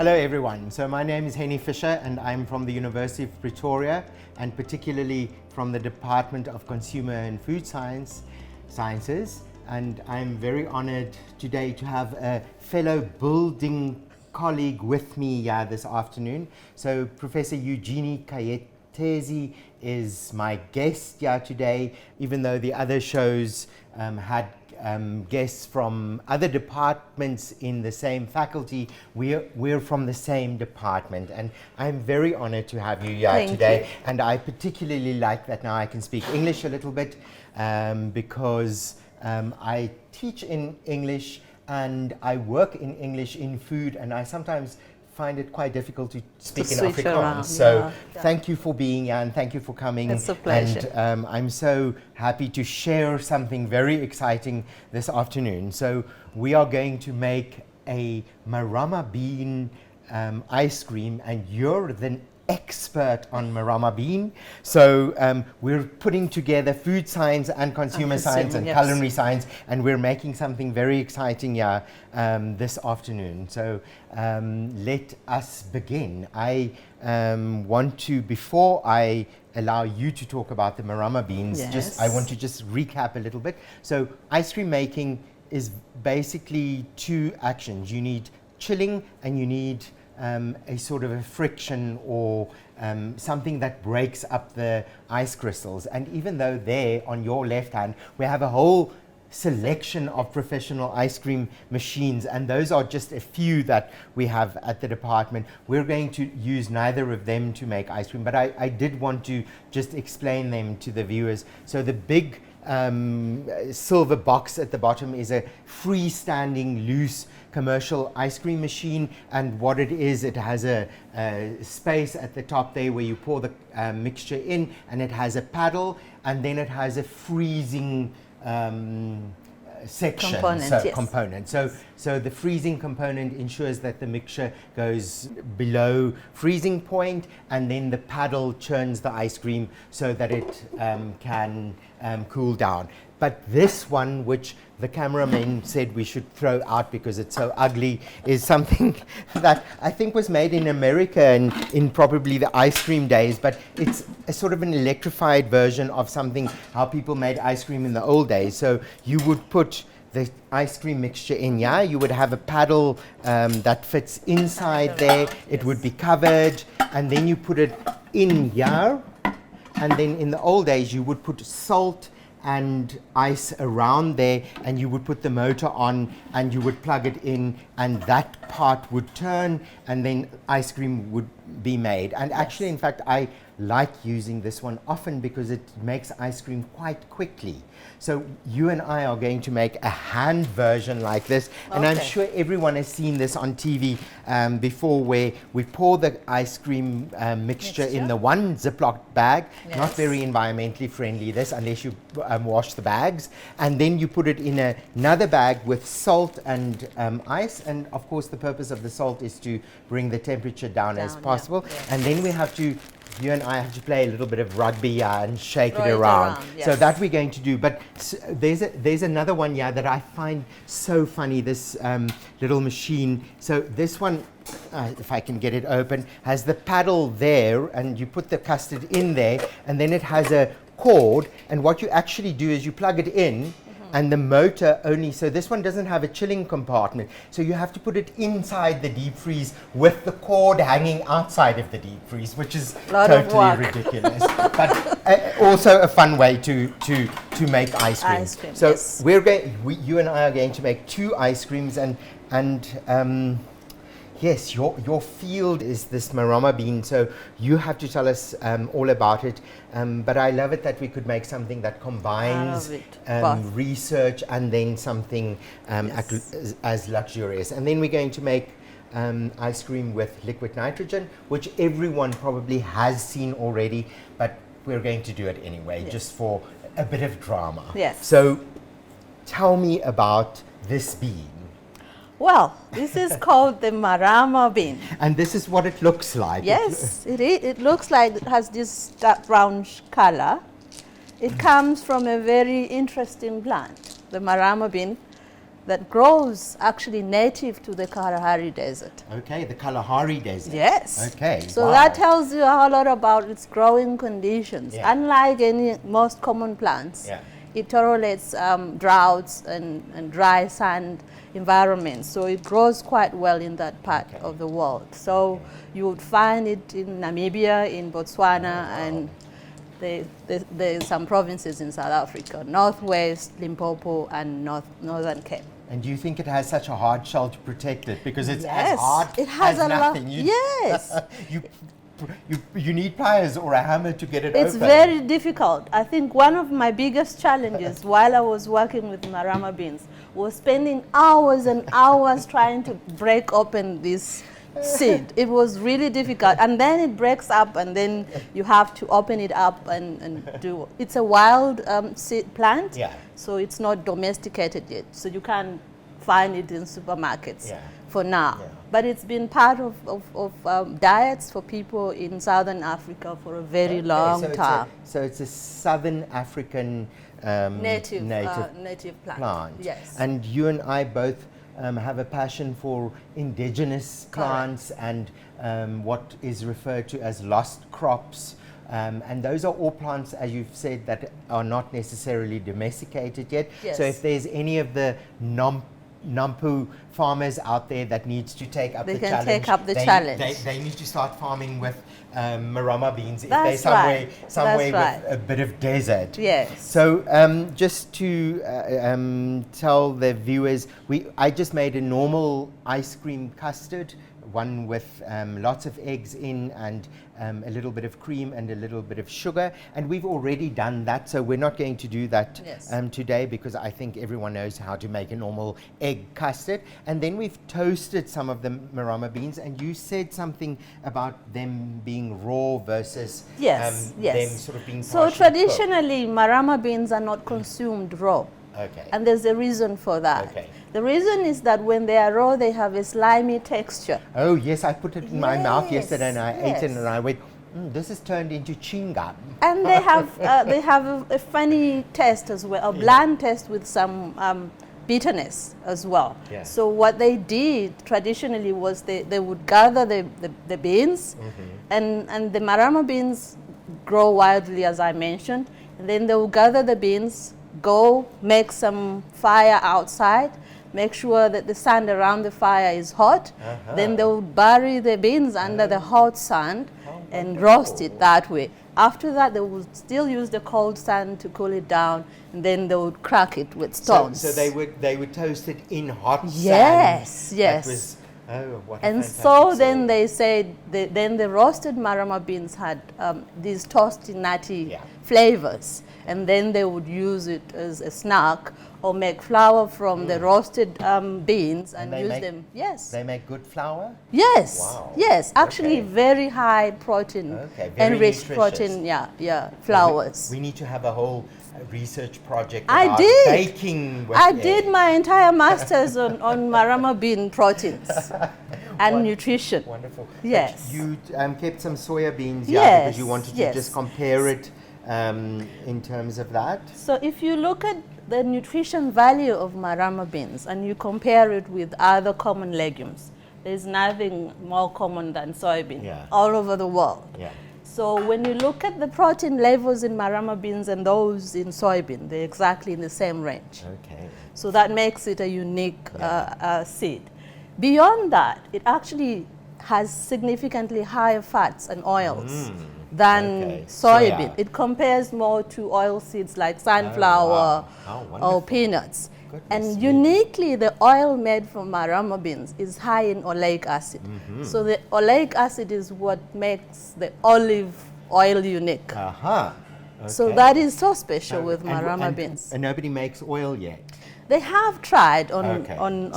Hello everyone, so my name is Hennie and I'm from the University of Pretoria and particularly from the Department of Consumer and Food Sciences, and I'm very honored today to have a fellow building colleague with me this afternoon. So Professor Eugenie Kayetezi is my guest today, even though the other shows had guests from other departments in the same faculty. We're from the same department, and I'm very honored to have you here today. And I particularly like that now I can speak English a little bit because I teach in English and I work in English in food, and I sometimes find it quite difficult to speak in Afrikaans. So thank you for being here and thank you for coming. It's a pleasure. And I'm so happy to share something very exciting this afternoon. So we are going to make a Marama Bean ice cream, and you're the expert on Marama Bean. So we're putting together food science and consumer science and culinary science, and we're making something very exciting this afternoon. So let us begin. I want to, before I allow you to talk about the Marama beans, I want to just recap a little bit. So ice cream making is basically two actions. You need chilling and you need a sort of a friction or something that breaks up the ice crystals. And even though there on your left hand we have a whole selection of professional ice cream machines, and those are just a few that we have at the department, we're going to use neither of them to make ice cream, but I did want to just explain them to the viewers. So the big silver box at the bottom is a freestanding loose commercial ice cream machine, and what it is, it has a space at the top there where you pour the mixture in, and it has a paddle, and then it has a freezing section component. So the freezing component ensures that the mixture goes below freezing point, and then the paddle churns the ice cream so that it can cool down. But this one, which the cameraman said we should throw out because it's so ugly, is something that I think was made in America and in probably the ice cream days, but it's a sort of an electrified version of something, how people made ice cream in the old days. So you would put the ice cream mixture in here, you would have a paddle that fits inside there, it would be covered, and then you put it in here, and then in the old days you would put salt and ice around there, and you would put the motor on and you would plug it in, and that part would turn, and then ice cream would be made. And actually, in fact, I like using this one often because it makes ice cream quite quickly. So you and I are going to make a hand version like this, and I'm sure everyone has seen this on TV before, where we pour the ice cream mixture in the one Ziploc bag, not very environmentally friendly this, unless you wash the bags, and then you put it in another bag with salt and ice, and of course the purpose of the salt is to bring the temperature down as possible, and then we have to, you and I have to play a little bit of rugby and shake it around. So that we're going to do. But there's another one that I find so funny, this little machine. So this one, if I can get it open, has the paddle there, and you put the custard in there, and then it has a cord, and what you actually do is you plug it in, and the motor only, so this one doesn't have a chilling compartment, so you have to put it inside the deep freeze with the cord hanging outside of the deep freeze, which is totally ridiculous, but also a fun way to make ice cream. So you and I are going to make two ice creams, and yes, your field is this Marama bean, so you have to tell us all about it. But I love it that we could make something that combines research and then something as luxurious. And then we're going to make ice cream with liquid nitrogen, which everyone probably has seen already, but we're going to do it anyway, just for a bit of drama. So tell me about this bean. Well, this is called the Marama Bean. And this is what it looks like. Yes, it looks like it has this dark brown color. It comes from a very interesting plant, the Marama Bean. that grows actually native to the Kalahari Desert. Okay, the Kalahari Desert. Yes. Okay. So wow. that tells you a whole lot about its growing conditions. Yeah. Unlike most common plants, Yeah. it tolerates droughts and dry sand environments. So it grows quite well in that part Okay. of the world. So you would find it in Namibia, in Botswana, and there's some provinces in South Africa, Northwest, Limpopo, and Northern Cape. And do you think it has such a hard shell to protect it? Because it's Yes, as hard it has as a nothing. lot. Yes. You need pliers or a hammer to get it It's open. very difficult. I think one of my biggest challenges while I was working with Marama beans was spending hours and hours trying to break open this seed. It was really difficult. And then it breaks up and then you have to open it up and do. It's a wild seed plant, Yeah. so it's not domesticated yet. So you can't find it in supermarkets for now. Yeah. But it's been part of diets for people in Southern Africa for a very long time. So it's a Southern African Native plant. plant. Yes. And you and I both have a passion for indigenous plants and what is referred to as lost crops. And those are all plants, as you've said, that are not necessarily domesticated yet. Yes. So if there's any of the NAMPO farmers out there that needs to take up They the can challenge, take up the challenge. They need to start farming with Marama beans if That's they're right. somewhere That's with a bit of desert. Yes. So just to tell the viewers, I just made a normal ice cream custard, one with lots of eggs in and a little bit of cream and a little bit of sugar, and we've already done that, so we're not going to do that today because I think everyone knows how to make a normal egg custard. And then we've toasted some of the Marama beans, and you said something about them being raw versus them sort of being So partially traditionally, Marama beans are not consumed raw. Okay. And there's a reason for that. Okay. The reason is that when they are raw, they have a slimy texture. Oh yes, I put it in my mouth yesterday and I ate it Yes. and I went, this has turned into chewing gum. And they have a funny taste as well, a bland taste with some bitterness as well. Yeah. So what they did traditionally was they would gather the beans, and the Marama beans grow wildly, as I mentioned, and then they will gather the beans, go make some fire outside, make sure that the sand around the fire is hot, then they would bury the beans under the hot sand and roast it that way. After that, they would still use the cold sand to cool it down, and then they would crack it with stones. So they would toast it in hot sand. Yes, yes. That was, what a And fantastic so then story. they said, then the roasted Marama beans had these toasty, nutty flavors. And then they would use it as a snack or make flour from the roasted beans and use them. Yes. They make good flour? Yes. Wow. Yes. Actually, Okay. very high protein, Okay, very enriched nutritious. protein, flours. We need to have a whole research project I about did. baking with I egg. did my entire master's on Marama bean proteins and nutrition. Wonderful. Yes. But you kept some soya beans, Yes, because you wanted to yes. just compare it in terms of that. So if you look at the nutrition value of Marama beans and you compare it with other common legumes, there's nothing more common than soybean all over the world. Yeah. So when you look at the protein levels in Marama beans and those in soybean, they're exactly in the same range. Okay. So that makes it a unique seed. Beyond that, it actually has significantly higher fats and oils than soybean. Soya. It compares more to oil seeds like sunflower or peanuts. And uniquely, the oil made from Marama beans is high in oleic acid. So the oleic acid is what makes the olive oil unique. Okay. So that is so special with Marama beans. And nobody makes oil yet. They have tried on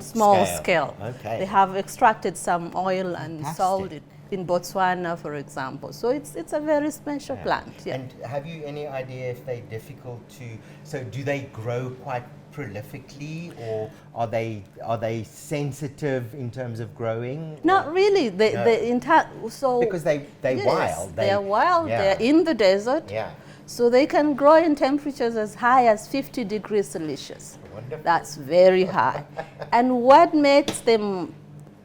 small scale. Okay. They have extracted some oil and Fantastic. sold it in Botswana, for example. So it's a very special plant. Yeah. And have you any idea if they're difficult to? So do they grow quite prolifically, or are they sensitive in terms of growing? Not really. No. So because they're yes, wild. They are wild. Yeah. They're in the desert. Yeah. So they can grow in temperatures as high as 50 degrees Celsius. Wonderful. That's very high. And what makes them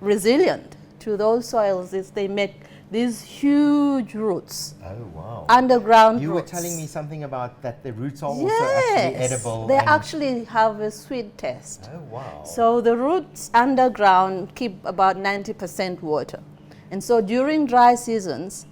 resilient to those soils is they make these huge roots, Oh, wow. underground You roots. were telling me something about that the roots are also actually edible. They and- actually have a sweet taste. Oh, wow. So the roots underground keep about 90% water. And so during dry seasons,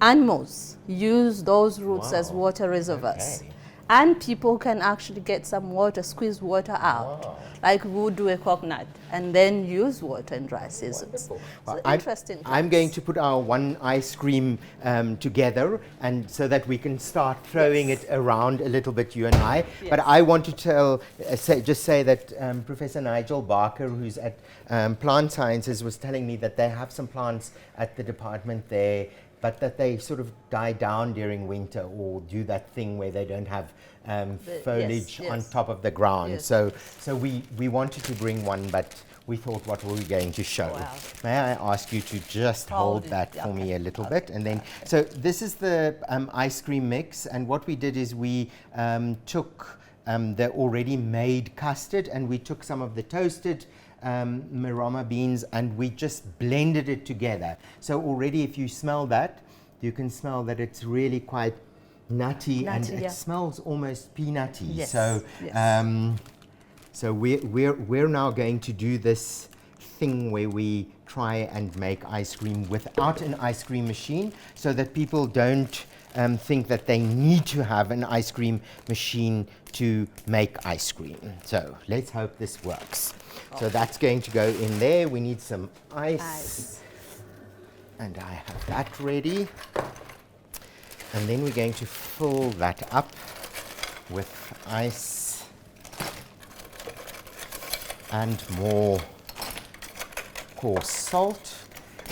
animals use those roots as Wow. water reservoirs. Okay. And people can actually get some water, squeeze water out, Wow. like we would do a coconut, and then use water in dry seasons. Wonderful. So I'm- interesting. I'm going to put our one ice cream together, and so that we can start throwing Yes. it around a little bit, you and I. Yes. But I want to just say that Professor Nigel Barker, who's at Plant Sciences, was telling me that they have some plants at the department there, but that they sort of die down during winter or do that thing where they don't have foliage yes, on yes. top of the ground. Yes. So we wanted to bring one, but we thought, what were we going to show? Wow. May I ask you to just hold Hold it, that yeah, for me okay. a little bit? And then, so this is the ice cream mix, and what we did is we took the already made custard, and we took some of the toasted Marama beans, and we just blended it together. So already, if you smell that, you can smell that it's really quite nutty, and Nutty, it yeah. smells almost peanutty. Yes, So, yes. so we're now going to do this thing where we try and make ice cream without an ice cream machine, so that people don't think that they need to have an ice cream machine to make ice cream. So let's hope this works. So that's going to go in there. We need some ice. And I have that ready. And then we're going to fill that up with ice and more coarse salt.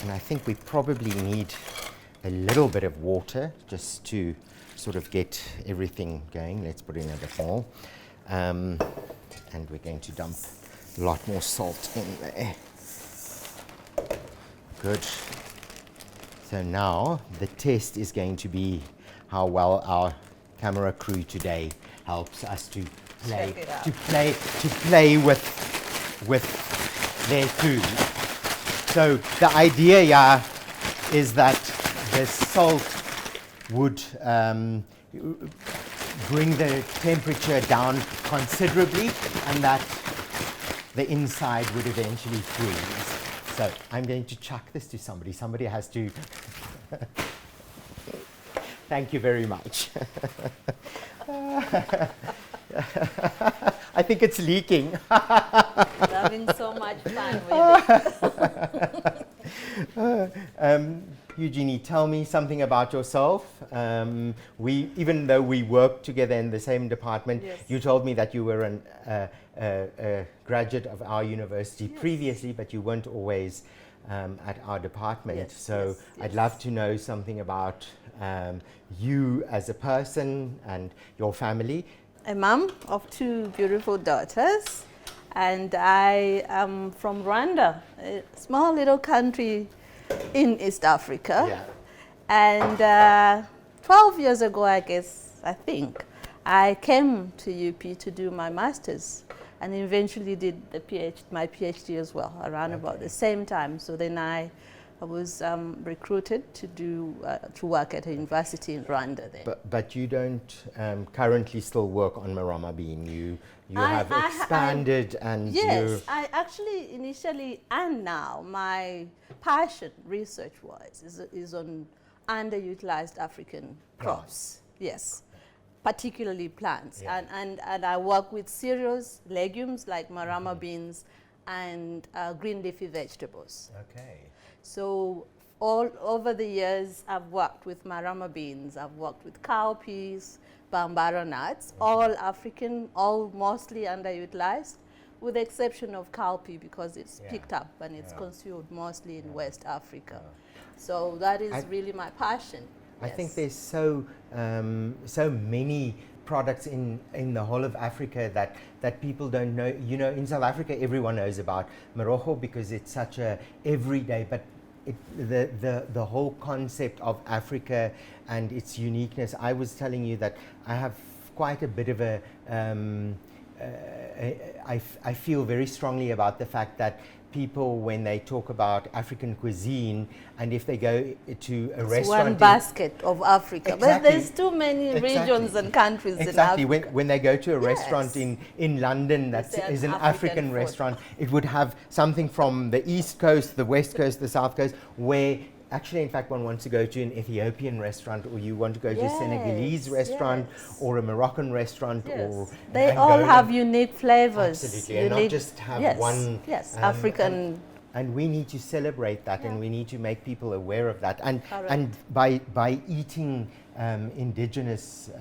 And I think we probably need a little bit of water just to sort of get everything going. Let's put in a bit more. And we're going to dump a lot more salt in there. Good. So now the test is going to be how well our camera crew today helps us to play Check it out. to play with their food. So the idea here is that the salt would bring the temperature down considerably, and that the inside would eventually freeze. So I'm going to chuck this to somebody. Somebody has to. Thank you very much. I think it's leaking. Having so much fun with it. Eugenie, tell me something about yourself. Even though we work together in the same department, Yes. you told me that you were a graduate of our university previously, but you weren't always at our department. Yes, So yes, I'd yes. love to know something about you as a person and your family. A mom of two beautiful daughters, and I am from Rwanda, a small little country in East Africa. Yeah. And 12 years ago, I think, I came to UP to do my master's, and eventually did my PhD as well, around about the same time. So then I was recruited to work at a university in Rwanda then. But you don't currently still work on Marama Bean. You I- have expanded and Yes, I actually initially and now my passion research-wise is on underutilized African crops. Yes, particularly plants. Yeah. And I work with cereals, legumes like Marama beans, and green leafy vegetables. Okay. So all over the years, I've worked with Marama beans, I've worked with cowpeas, bambara nuts, all African, all mostly underutilized, with the exception of cowpea because it's Yeah. picked up and it's Yeah. consumed mostly in West Africa. So that is really my passion. I think Yes. there's so many products in the whole of Africa that people don't know. You know, in South Africa, everyone knows about Morocco because it's such a everyday, but the whole concept of Africa and its uniqueness. I was telling you that I have quite a bit of a I feel very strongly about the fact that people, when they talk about African cuisine, and if they go to a It's restaurant, one basket of Africa, but Exactly. there's too many Exactly. regions and countries in exactly Africa. when they go to a Yes. restaurant in London that say is an an African African food. restaurant, it would have something from the East Coast, the West Coast, the South Coast, where actually, in fact, one wants to go to an Ethiopian restaurant, or you want to go to a Senegalese Yes, restaurant, yes. or a Moroccan restaurant, Yes. or They an all Angolan- have unique flavors. Absolutely, and not just have yes, one. Yes, um, African. and we need to celebrate that, and Yeah. we need to make people aware of that. And Correct. and by eating indigenous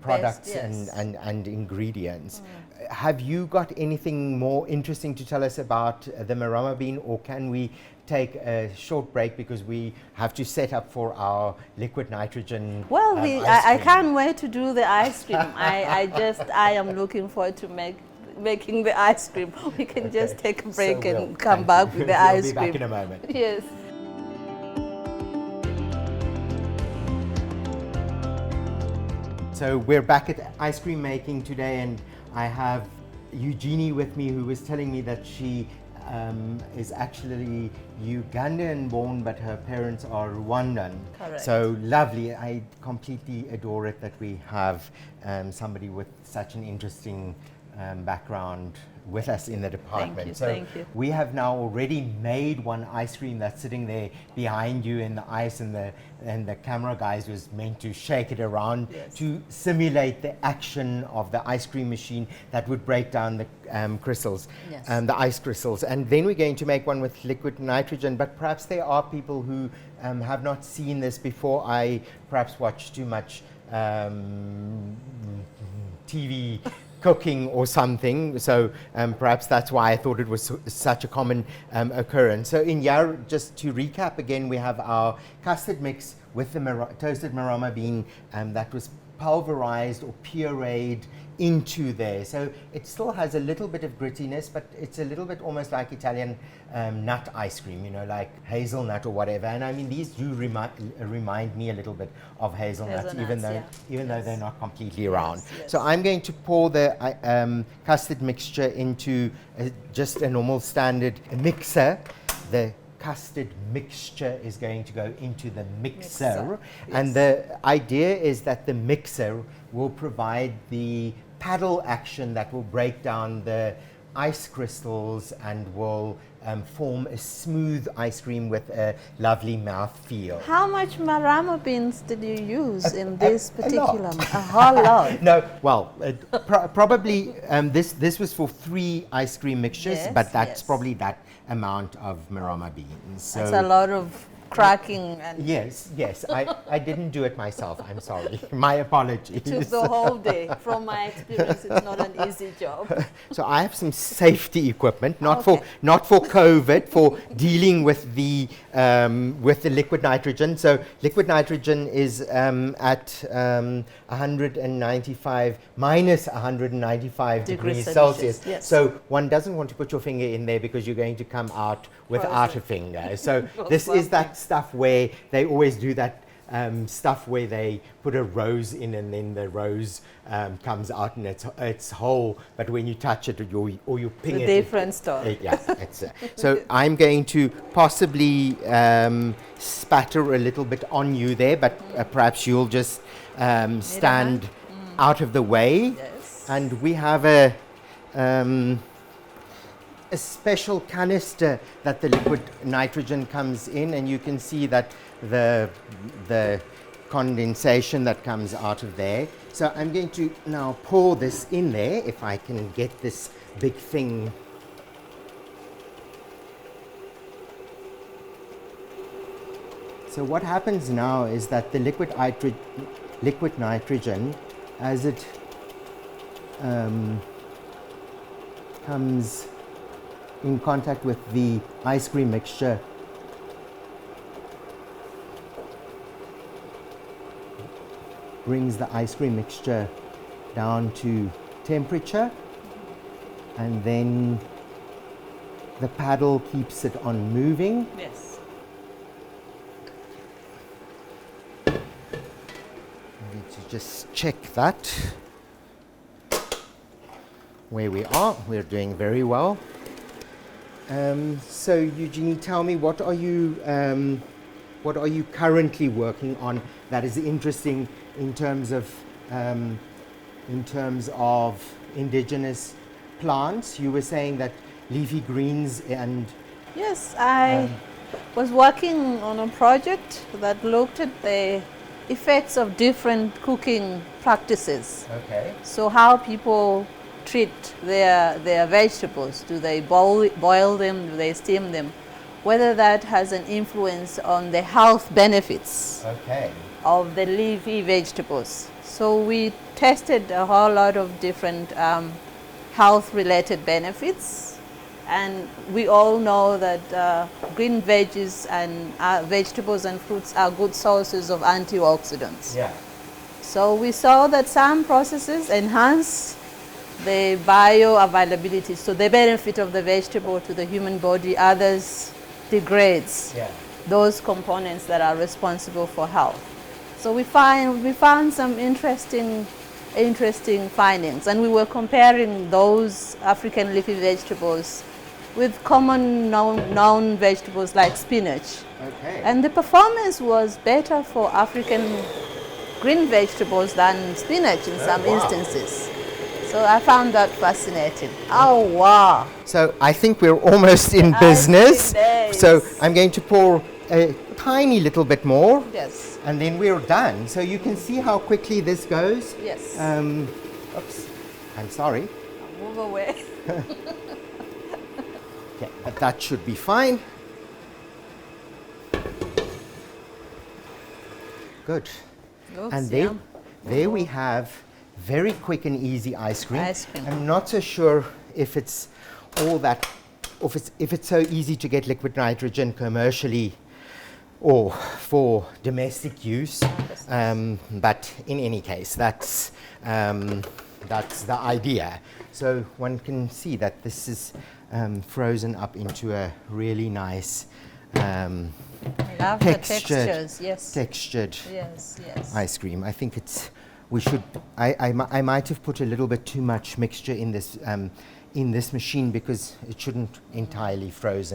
products yes. and ingredients. Have you got anything more interesting to tell us about the Marama bean, or can we take a short break because we have to set up for our liquid nitrogen? Well, ice I cream? can't wait to do the ice cream. I am looking forward to making the ice cream. We can just take a break So and come thank back you. with the We'll ice be cream. back in a moment. Yes. So we're back at ice cream making today, and I have Eugenie with me, who was telling me that she is actually Ugandan born, but her parents are Rwandan. Correct. So lovely. I completely adore it that we have somebody with such an interesting background with us in the department. you, So thank you. we have now already made one ice cream that's sitting there behind you in the ice, and the camera guys was meant to shake it around Yes. to simulate the action of the ice cream machine that would break down the crystals, Yes. the ice crystals. And then we're going to make one with liquid nitrogen, but perhaps there are people who have not seen this before. I perhaps watch too much TV cooking or something, so perhaps that's why I thought it was such a common occurrence. So in here, just to recap again, we have our custard mix with the toasted Marama bean that was pulverized or pureed into there. So it still has a little bit of grittiness, but it's a little bit almost like Italian nut ice cream, you know, like hazelnut or whatever. And I mean, these do remind me a little bit of hazelnuts, even though Yes. they're not completely round. yes. So I'm going to pour the custard mixture into just a normal standard mixer. The custard mixture is going to go into the mixer. And yes. the idea is that the mixer will provide the paddle action that will break down the ice crystals and will form a smooth ice cream with a lovely mouth feel. How much Marama beans did you use in this a particular? lot. A whole lot. No, well, probably this was for 3 ice cream mixtures, Yes, but that's yes. probably that amount of Marama beans. So That's a lot of cracking and yes, I didn't do it myself. I'm sorry. My apologies. took the whole day. From my experience, it's not an easy job. So I have some safety equipment, not Okay. for COVID, for dealing with the liquid nitrogen. So liquid nitrogen is at 195 minus 195 degrees Celsius. Yes. So one doesn't want to put your finger in there because you're going to come out without a Frozen. finger. So this is that stuff where they always do that stuff where they put a rose in and then the rose comes out and it's whole, but when you touch it or you ping A it, different story. yeah, it's so I'm going to possibly spatter a little bit on you there, but perhaps you'll just stand out of the way. Yes. And we have a special canister that the liquid nitrogen comes in, and you can see that the condensation that comes out of there. So I'm going to now pour this in there, if I can get this big thing. So what happens now is that the liquid nitrogen, as it comes in contact with the ice cream mixture, brings the ice cream mixture down to temperature, and then the paddle keeps it on moving. Yes. So just check that. Where we are, we're doing very well. So Eugenie, tell me, what are you currently working on that is interesting in terms of indigenous plants? You were saying that leafy greens and Yes, I was working on a project that looked at the effects of different cooking practices. okay, So how people treat their vegetables. Do they boil them? Do they steam them? Whether that has an influence on the health benefits okay, of the leafy vegetables. So we tested a whole lot of different health-related benefits, and we all know that green veggies and vegetables and fruits are good sources of antioxidants. yeah, So we saw that some processes enhance the bioavailability, so the benefit of the vegetable to the human body, others degrades yeah. those components that are responsible for health. So we found some interesting findings, and we were comparing those African leafy vegetables with common known vegetables like spinach. Okay. And the performance was better for African green vegetables than spinach in some wow. instances. So I found that fascinating. Oh, wow. So I think we're almost in business. So I'm going to pour a tiny little bit more. Yes. And then we're done. So you can see how quickly this goes. Yes. Oops, I'm sorry. I'll move away. Okay, but that should be fine. Good. Looks And yum. there we have very quick and easy ice cream. Ice cream. I'm not so sure if it's all that, if it's so easy to get liquid nitrogen commercially or for domestic use. But in any case, that's the idea. So one can see that this is frozen up into a really nice I love the textures. Yes. textured Yes. Yes. ice cream. I think it's, we should, I might have put a little bit too much mixture in this machine because it shouldn't entirely freeze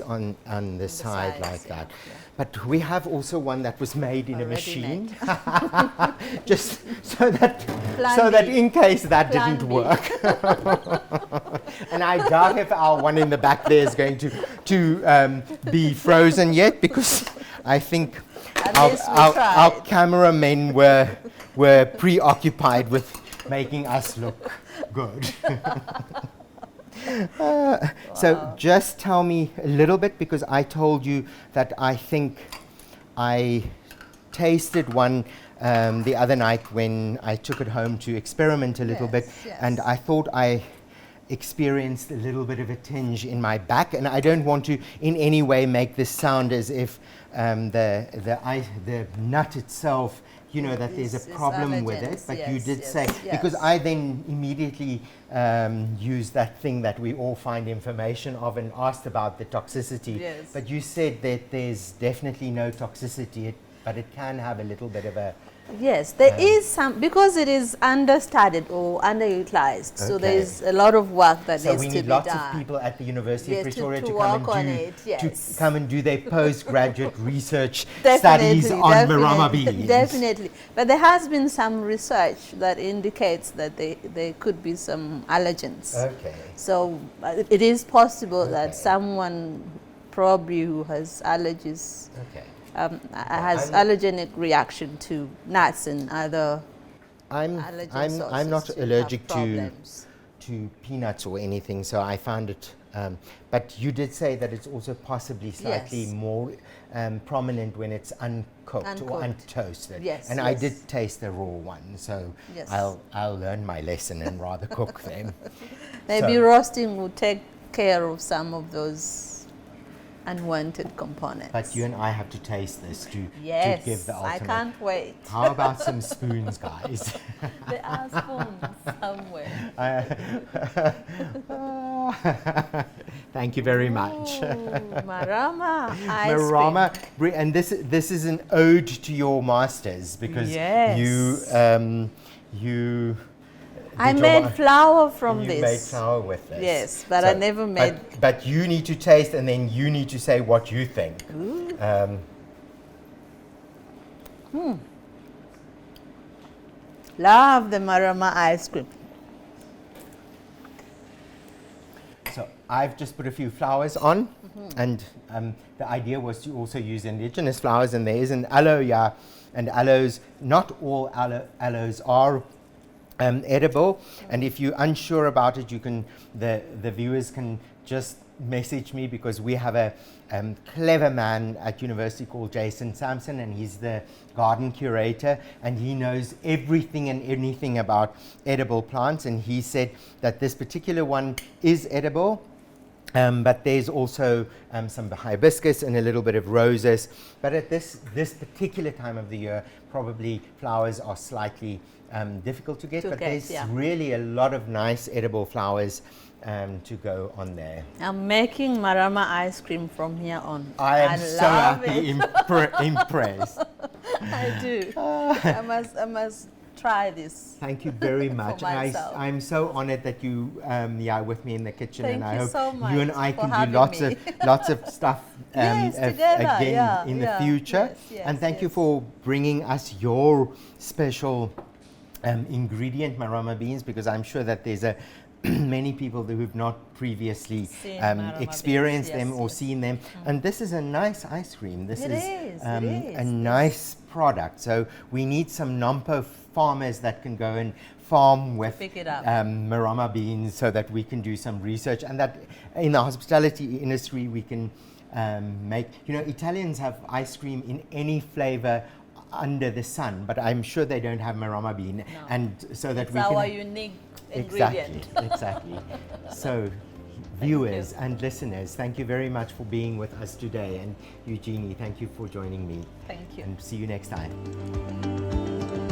on the side sides, like yeah, that. yeah. But we have also one that was made in a Already machine, made. just so that Plan B. in case that Plan didn't B. work. And I doubt if our one in the back there is going to be frozen yet, because I think our cameramen were preoccupied with making us look good. So just tell me a little bit, because I told you that I think I tasted one the other night when I took it home to experiment a little bit, yes. and I thought I experienced a little bit of a tinge in my back, and I don't want to in any way make this sound as if the nut itself, you know, that there's a problem with it, but you did say, because I then immediately used that thing that we all find information of and asked about the toxicity. Yes. But you said that there's definitely no toxicity, but it can have a little bit of a... Yes, there is some, because it is understudied or underutilized. So there is a lot of work that needs to be done. So we need lots of people at the University of Pretoria to come and do their postgraduate research studies on Marama Beans. Definitely. But there has been some research that indicates that there could be some allergens. Okay. So it is possible that someone probably who has allergies has allergenic reaction to nuts and other allergen sources. I'm not allergic to peanuts or anything, so I found it. But you did say that it's also possibly slightly more prominent when it's uncooked or untoasted. Yes. And I did taste the raw one, so I'll learn my lesson and rather cook them. Maybe roasting will take care of some of those unwanted components. But you and I have to taste this to give the ultimate. I can't wait. How about some spoons, guys? There are spoons somewhere. Thank you very much. Marama ice Marama, and this is an ode to your masters because Yes. you I did made your- flour from you this. made flour with this. Yes, but I never made. But you need to taste, and then you need to say what you think. Love the Marama ice cream. So I've just put a few flowers on, and the idea was to also use indigenous flowers, and there is an aloe, and aloes, not all aloes are edible, and if you're unsure about it, you can, the viewers can just message me, because we have a clever man at university called Jason Sampson, and he's the garden curator, and he knows everything and anything about edible plants, and he said that this particular one is edible. But there's also some hibiscus and a little bit of roses. But at this particular time of the year, probably flowers are slightly difficult to get. There's really a lot of nice edible flowers to go on there. I'm making Marama ice cream from here on. I am so happy, impressed. I do. I must try this. Thank you very much. I'm so honored that you are with me in the kitchen, and I hope you and I can do lots of stuff again in the future. And thank you for bringing us your special ingredient, Marama beans, because I'm sure that there's many people who've not previously experienced them or seen them. And this is a nice ice cream. This is a nice product. So we need some NAMPO farmers that can go and farm with Marama beans, so that we can do some research, and that in the hospitality industry we can make, Italians have ice cream in any flavor under the sun, but I'm sure they don't have Marama bean, and so that we can. Our unique ingredient. Exactly. So, viewers and listeners, thank you very much for being with us today, and Eugenie, thank you for joining me. Thank you. And see you next time.